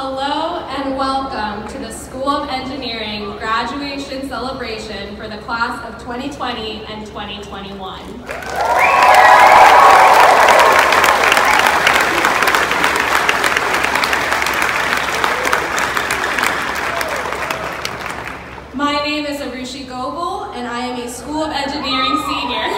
Hello and welcome to the School of Engineering graduation celebration for the class of 2020 and 2021. My name is Arushi Goebel, and I am a School of Engineering senior.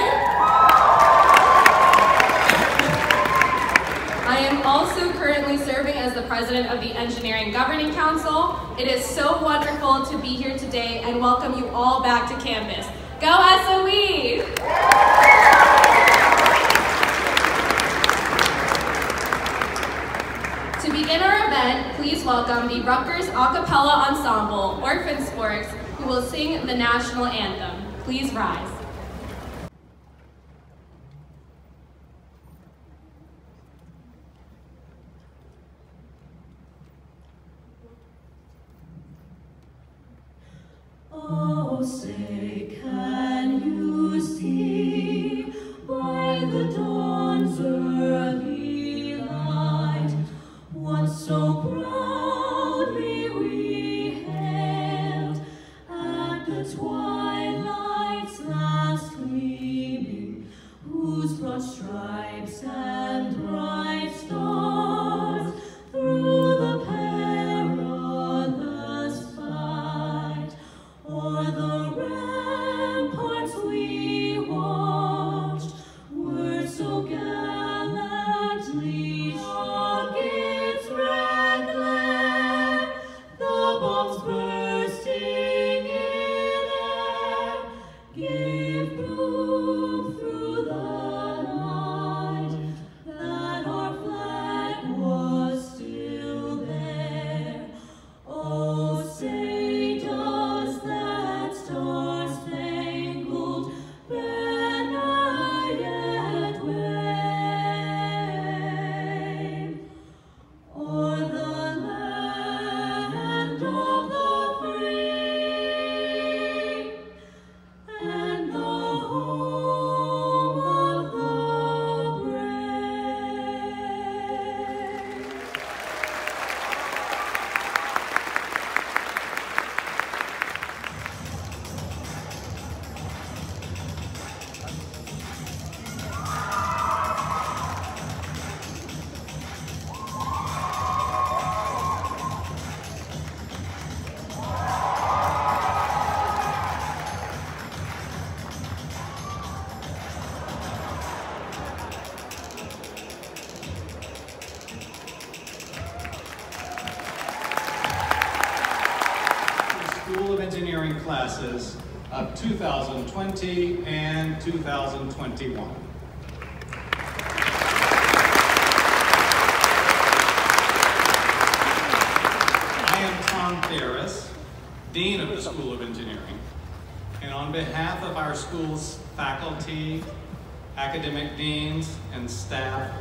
I am also currently serving as the president of the Engineering Governing Council. It is so wonderful to be here today and welcome you all back to campus. Go SOE! To begin our event, please welcome the Rutgers a cappella ensemble, Orphan Sports, who will sing the national anthem. Please rise. Oh, say, can you see by the dawn's early light what so proudly we hailed at the twilight's last gleaming, whose broad stripes and bright stars through the perilous fight o'er the ramparts we watched were so gallantly shook its red glare, the bombs bursting in air gave proof through the night that our flag was still there. Oh, say does that star-spangled banner yet wave o'er the land of the free and the home of the brave? School of Engineering classes of 2020 and 2021. I am Tom Ferris, Dean of the School of Engineering, and on behalf of our school's faculty, academic deans, and staff,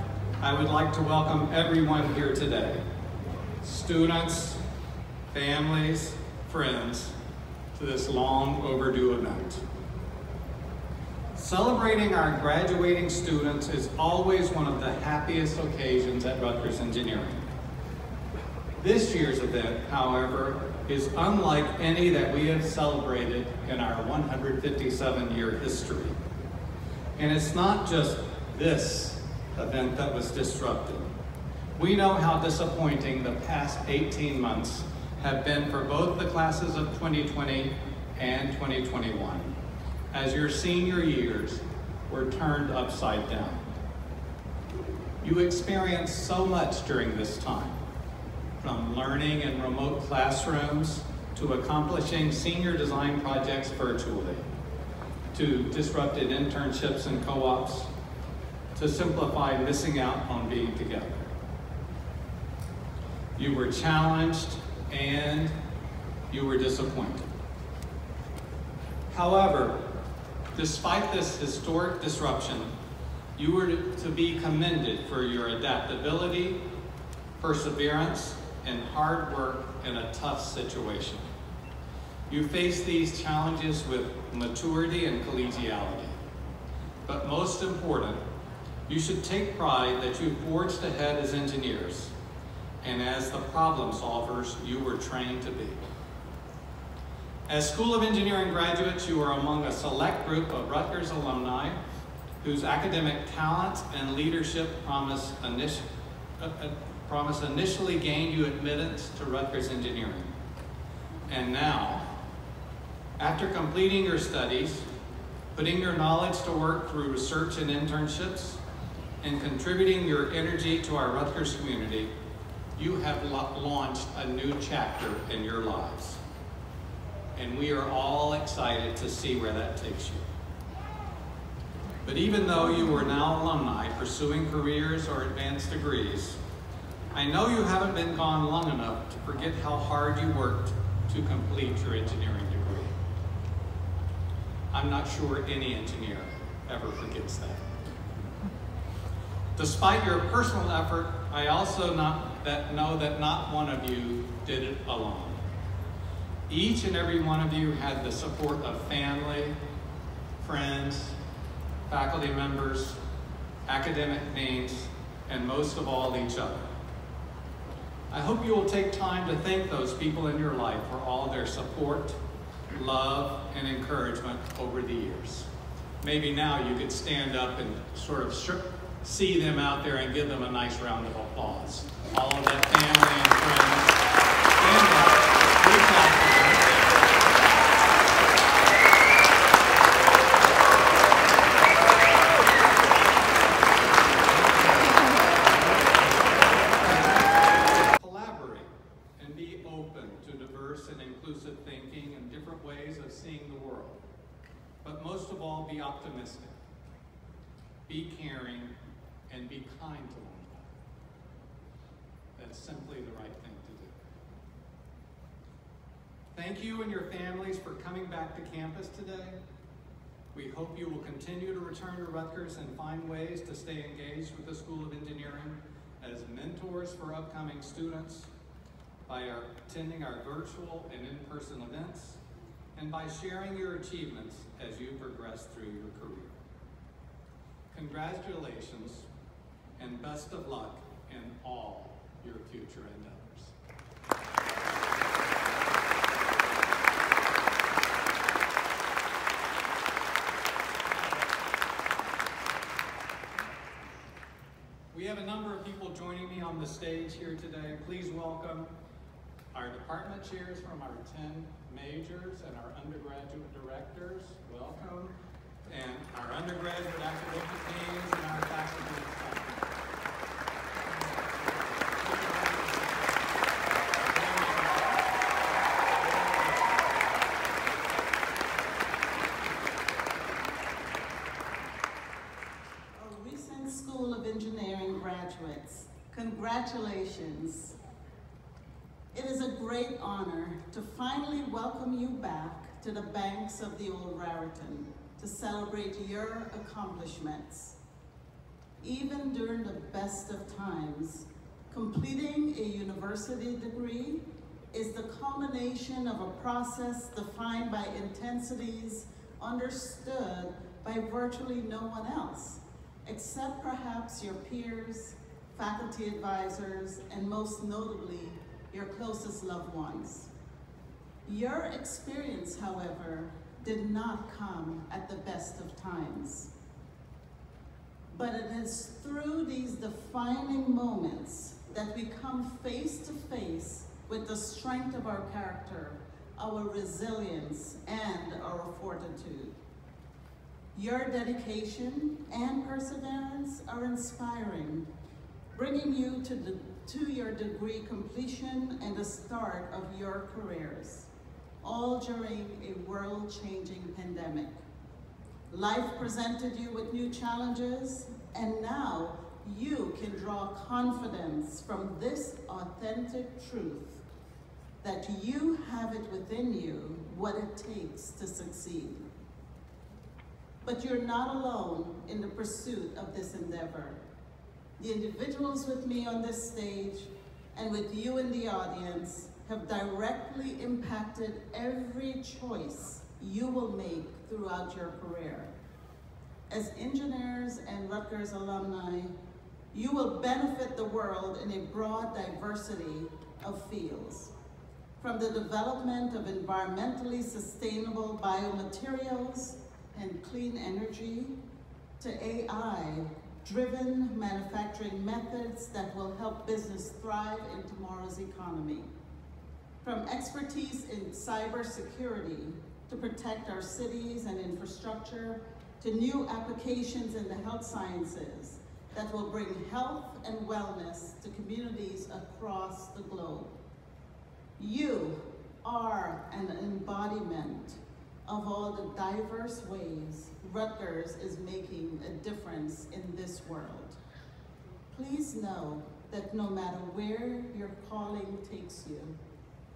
I would like to welcome everyone here today. Students, families, friends, to this long overdue event. Celebrating our graduating students is always one of the happiest occasions at Rutgers Engineering. This year's event, however, is unlike any that we have celebrated in our 157-year history. And it's not just this event that was disrupted. We know how disappointing the past 18 months have been for both the classes of 2020 and 2021, as your senior years were turned upside down. You experienced so much during this time, from learning in remote classrooms to accomplishing senior design projects virtually, to disrupted internships and co-ops, to simplify missing out on being together. You were challenged and you were disappointed. However, despite this historic disruption, you were to be commended for your adaptability, perseverance, and hard work in a tough situation. You faced these challenges with maturity and collegiality. But most important, you should take pride that you forged ahead as engineers, and as the problem solvers you were trained to be. As School of Engineering graduates, you are among a select group of Rutgers alumni whose academic talents and leadership promise initially gained you admittance to Rutgers Engineering. And now, after completing your studies, putting your knowledge to work through research and internships, and contributing your energy to our Rutgers community, you have launched a new chapter in your lives. And we are all excited to see where that takes you. But even though you are now alumni pursuing careers or advanced degrees, I know you haven't been gone long enough to forget how hard you worked to complete your engineering degree. I'm not sure any engineer ever forgets that. Despite your personal effort, I also know that not one of you did it alone. Each and every one of you had the support of family, friends, faculty members, academic deans, and most of all, each other. I hope you will take time to thank those people in your life for all their support, love, and encouragement over the years. Maybe now you could stand up and sort of see them out there and give them a nice round of applause. All of that family and friends, stand up, reach out to them. Collaborate and be open to diverse and inclusive thinking and different ways of seeing the world. But most of all, be optimistic, be caring, and be kind to one another. That's simply the right thing to do. Thank you and your families for coming back to campus today. We hope you will continue to return to Rutgers and find ways to stay engaged with the School of Engineering as mentors for upcoming students by attending our virtual and in-person events and by sharing your achievements as you progress through your career. Congratulations and best of luck in all your future endeavors. We have a number of people joining me on the stage here today. Please welcome our department chairs from our 10 majors and our undergraduate directors. Welcome. And our undergraduate academic deans and our faculty and staff. Our recent School of Engineering graduates, congratulations. It is a great honor to finally welcome you back to the banks of the old Raritan to celebrate your accomplishments. Even during the best of times, completing a university degree is the culmination of a process defined by intensities understood by virtually no one else, except perhaps your peers, faculty advisors, and most notably, your closest loved ones. Your experience, however, did not come at the best of times. But it is through these defining moments that we come face to face with the strength of our character, our resilience, and our fortitude. Your dedication and perseverance are inspiring, bringing you to your degree completion and the start of your careers, all during a world-changing pandemic. Life presented you with new challenges, and now you can draw confidence from this authentic truth that you have it within you what it takes to succeed. But you're not alone in the pursuit of this endeavor. The individuals with me on this stage and with you in the audience have directly impacted every choice you will make throughout your career. As engineers and Rutgers alumni, You will benefit the world in a broad diversity of fields, from the development of environmentally sustainable biomaterials and clean energy to AI-driven manufacturing methods that will help business thrive in tomorrow's economy. From expertise in cybersecurity to protect our cities and infrastructure, to new applications in the health sciences that will bring health and wellness to communities across the globe. You are an embodiment of all the diverse ways Rutgers is making a difference in this world. Please know that no matter where your calling takes you,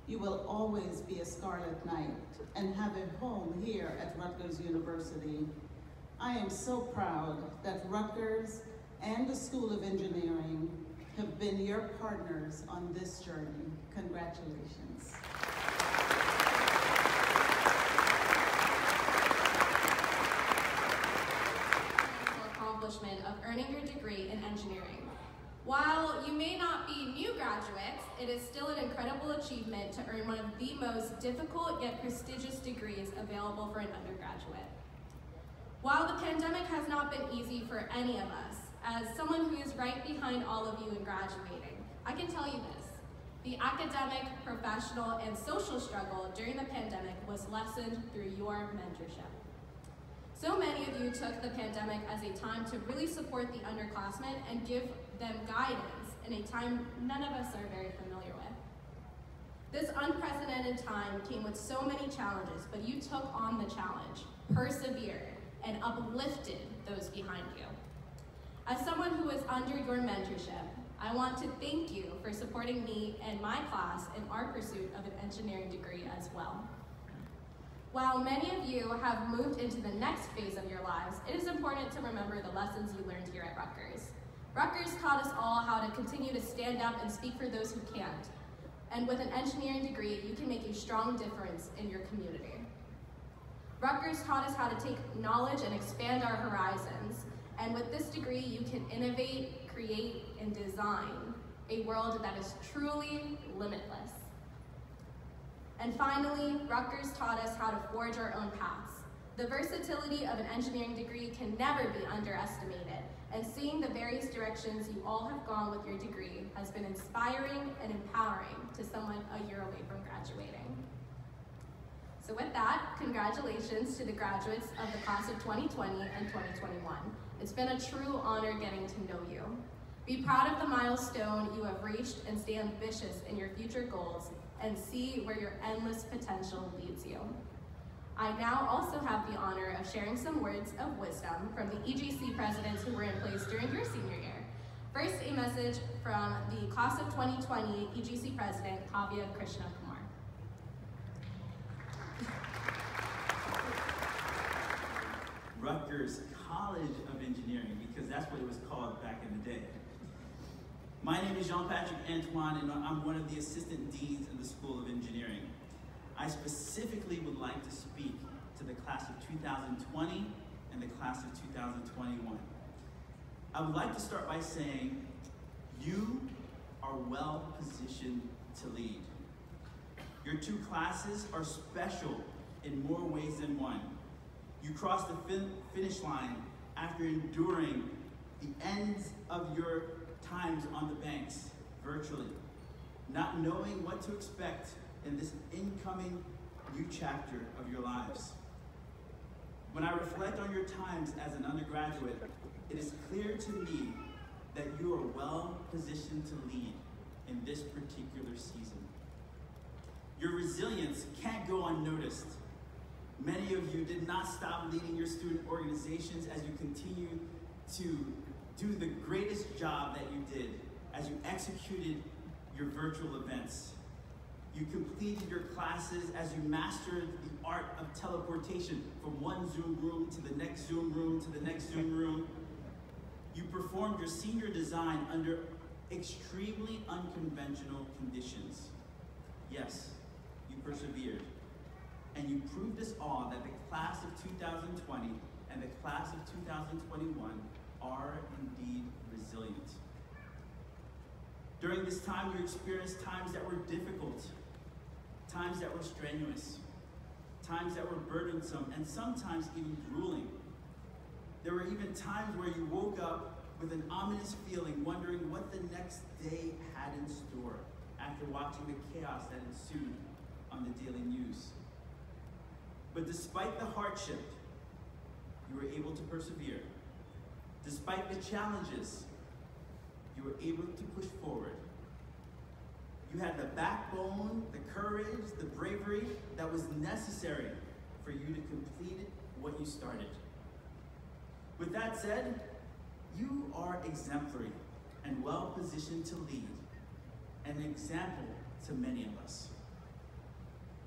you will always be a Scarlet Knight and have a home here at Rutgers University. I am so proud that Rutgers and the School of Engineering have been your partners on this journey. Congratulations. Accomplishment of earning your degree in engineering. While you may not be new graduates, it is still an incredible achievement to earn one of the most difficult yet prestigious degrees available for an undergraduate. While the pandemic has not been easy for any of us, as someone who is right behind all of you in graduating, I can tell you this. The academic, professional, and social struggle during the pandemic was lessened through your mentorship. So many of you took the pandemic as a time to really support the underclassmen and give them guidance in a time none of us are very familiar with. This unprecedented time came with so many challenges, but you took on the challenge, persevered, and uplifted those behind you. As someone who is under your mentorship, I want to thank you for supporting me and my class in our pursuit of an engineering degree as well. While many of you have moved into the next phase of your lives, it is important to remember the lessons you learned here at Rutgers. Rutgers taught us all how to continue to stand up and speak for those who can't. And with an engineering degree, you can make a strong difference in your community. Rutgers taught us how to take knowledge and expand our horizons. And with this degree, you can innovate, create, and design a world that is truly limitless. And finally, Rutgers taught us how to forge our own paths. The versatility of an engineering degree can never be underestimated, and seeing the various directions you all have gone with your degree has been inspiring and empowering to someone a year away from graduating. So with that, congratulations to the graduates of the class of 2020 and 2021. It's been a true honor getting to know you. Be proud of the milestone you have reached and stay ambitious in your future goals and see where your endless potential leads you. I now also have the honor of sharing some words of wisdom from the EGC presidents who were in place during your senior year. First, a message from the class of 2020 EGC president, Kavya Krishna Kumar. Rutgers College of Engineering, because that's what it was called back in the day. My name is Jean-Patrick Antoine, and I'm one of the assistant deans in the School of Engineering. I specifically would like to speak to the class of 2020 and the class of 2021. I would like to start by saying, you are well positioned to lead. Your two classes are special in more ways than one. You crossed the finish line after enduring the ends of your times on the banks virtually, not knowing what to expect in this incoming new chapter of your lives. When I reflect on your times as an undergraduate, it is clear to me that you are well positioned to lead in this particular season. Your resilience can't go unnoticed. Many of you did not stop leading your student organizations as you continue to do the greatest job that you did as you executed your virtual events. You completed your classes as you mastered the art of teleportation from one Zoom room to the next Zoom room to the next Zoom room. You performed your senior design under extremely unconventional conditions. Yes, you persevered. And you proved us all that the class of 2020 and the class of 2021 are indeed resilient. During this time, you experienced times that were difficult, times that were strenuous, times that were burdensome, and sometimes even grueling. There were even times where you woke up with an ominous feeling, wondering what the next day had in store after watching the chaos that ensued on the daily news. But despite the hardship, you were able to persevere. Despite the challenges, you were able to push forward. You had the backbone, the courage, the bravery that was necessary for you to complete what you started. With that said, you are exemplary and well positioned to lead, an example to many of us.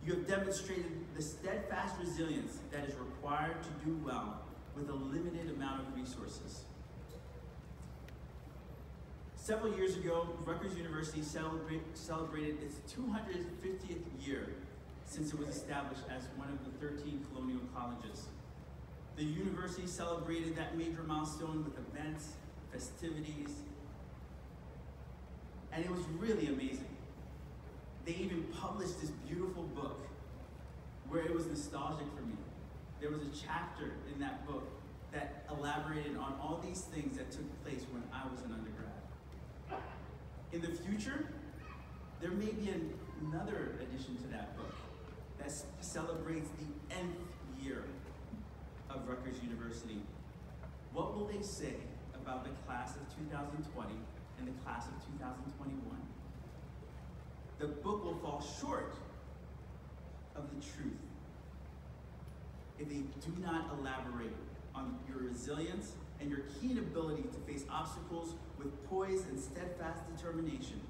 You have demonstrated the steadfast resilience that is required to do well with a limited amount of resources. Several years ago, Rutgers University celebrated its 250th year since it was established as one of the 13 colonial colleges. The university celebrated that major milestone with events, festivities, and it was really amazing. They even published this beautiful book where it was nostalgic for me. There was a chapter in that book that elaborated on all these things that took place when I was an undergrad. In the future, there may be another addition to that book that celebrates the 10th year of Rutgers University. What will they say about the class of 2020 and the class of 2021? The book will fall short of the truth if they do not elaborate on your resilience and your keen ability to face obstacles with poise and steadfast determination.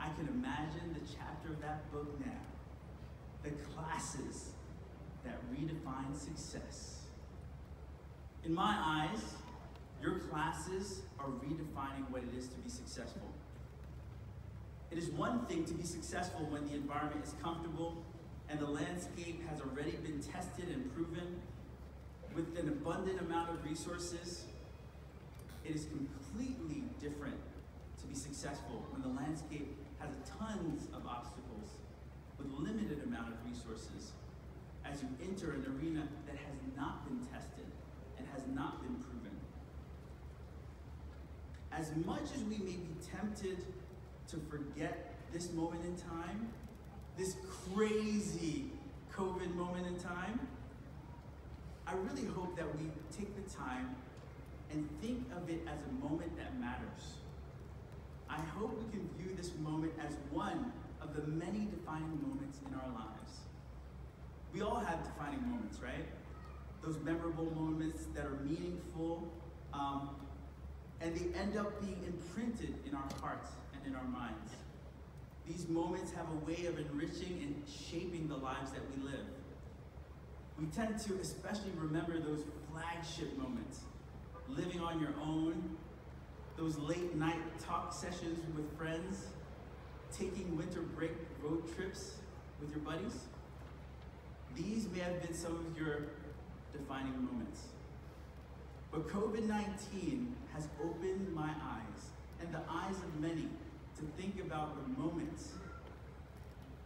I can imagine the chapter of that book now, the classes that redefine success. In my eyes, your classes are redefining what it is to be successful. It is one thing to be successful when the environment is comfortable and the landscape has already been tested and proven with an abundant amount of resources. It is completely different to be successful when the landscape has tons of obstacles with limited amount of resources as you enter an arena that has not been tested and has not been proven. As much as we may be tempted to forget this moment in time, this crazy COVID moment in time, I really hope that we take the time and think of it as a moment that matters. I hope we can view this moment as one of the many defining moments in our lives. We all have defining moments, right? Those memorable moments that are meaningful, and they end up being imprinted in our hearts and in our minds. These moments have a way of enriching and shaping the lives that we live. We tend to especially remember those flagship moments, living on your own, those late night talk sessions with friends, taking winter break road trips with your buddies. These may have been some of your defining moments. But COVID-19 has opened my eyes and the eyes of many to think about the moments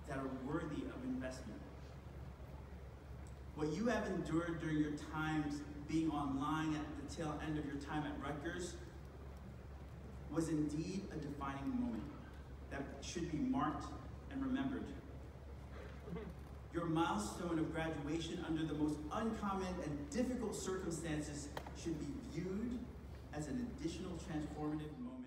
that are worthy of investment. What you have endured during your times being online at the tail end of your time at Rutgers was indeed a defining moment that should be marked and remembered. Your milestone of graduation under the most uncommon and difficult circumstances should be viewed as an additional transformative moment